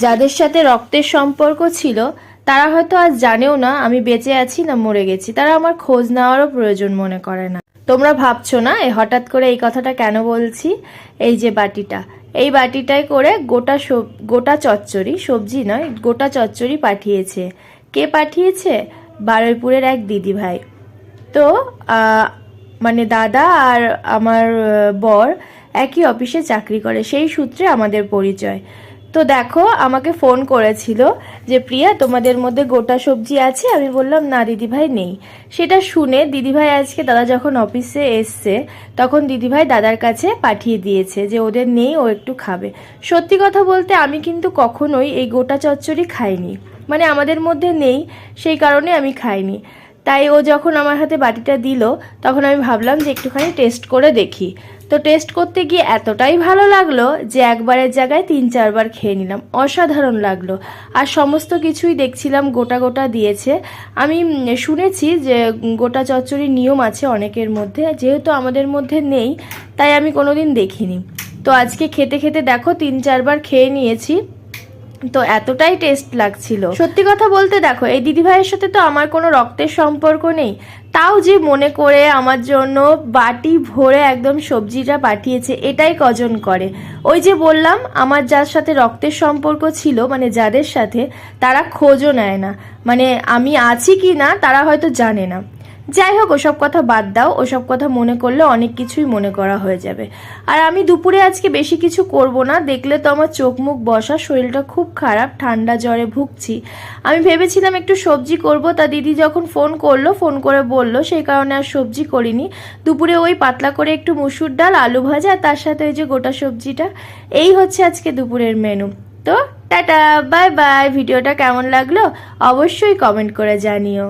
যাদের সাথে রক্তের সম্পর্ক ছিল তারা হয়তো আজ জানেও না আমি বেঁচে আছি না মরে গেছি, তারা আমার খোঁজ নেওয়ারও প্রয়োজন মনে করে না। তোমরা ভাবছো না হঠাৎ করে এই কথাটা কেন বলছি। এই যে বাটিটা, এই বাটিটায় করে গোটা চচ্চড়ি, সবজি নয়, গোটা চচ্চড়ি পাঠিয়েছে। কে পাঠিয়েছে? বারুইপুরের এক দিদি ভাই। তো মানে দাদা আর আমার বর একই অফিসে চাকরি করে, সেই সূত্রে আমাদের পরিচয়। তো দেখো আমাকে ফোন করেছিল যে প্রিয়া তোমাদের মধ্যে গোটা সবজি আছে। আমি বললাম না দিদিভাই নেই। সেটা শুনে দিদিভাই আজকে দাদা যখন অফিসে এসছে তখন দিদিভাই দাদার কাছে পাঠিয়ে দিয়েছে যে ওদের নেই, ও একটু খাবে। সত্যি কথা বলতে আমি কিন্তু কখনোই এই গোটা চচ্চড়ি খাইনি, মানে আমাদের মধ্যে নেই সেই কারণে আমি খাইনি। তাই ও যখন আমার হাতে বাটিটা দিল তখন আমি ভাবলাম যে একটুখানি টেস্ট করে দেখি। তো টেস্ট করতে গিয়ে এতটাই ভালো লাগলো যে একবারের জায়গায় 3-4 বার খেয়ে নিলাম। অসাধারণ লাগলো। আর সমস্ত কিছুই দেখছিলাম গোটা গোটা দিয়েছে। আমি শুনেছি যে গোটা চচ্চড়ির নিয়ম আছে অনেকের মধ্যে, যেহেতু আমাদের মধ্যে নেই তাই আমি কোনোদিন দেখিনি। তো আজকে খেতে খেতে দেখো 3-4 বার খেয়ে নিয়েছি। তো এতটাই টেস্ট লাগছিল। সত্যি কথা বলতে দেখো এই দিদিভাইয়ের সাথে তো আমার কোনো রক্তের সম্পর্ক নেই, তাও যে মনে করে আমার জন্য বাটি ভরে একদম সবজিটা পাঠিয়েছে, এটাই কজন করে। ওই যে বললাম আমার যার সাথে রক্তের সম্পর্ক ছিল, মানে যাদের সাথে, তারা খোঁজও নেয় না, মানে আমি আছি কি না তারা হয়তো জানে না। যাই হোক ওসব কথা বাদ দাও, ওসব কথা মনে করলে অনেক কিছুই মনে করা হয়ে যাবে। আর আমি দুপুরে আজকে বেশি কিছু করব না, দেখলে তো আমার চোখ মুখ বসা, শরীরটা খুব খারাপ, ঠান্ডা জ্বরে ভুগছি। আমি ভেবেছিলাম একটু সবজি করব, তা দিদি যখন ফোন করলো, ফোন করে বলল, সেই কারণে আর সবজি করিনি। দুপুরে ওই পাতলা করে একটু মুসুর ডাল, আলু ভাজা, আর তার সাথে ওই যে গোটা সবজিটা, এই হচ্ছে আজকে দুপুরের মেনু। তো টাটা, বাই বাই। ভিডিওটা কেমন লাগলো অবশ্যই কমেন্ট করে জানিও।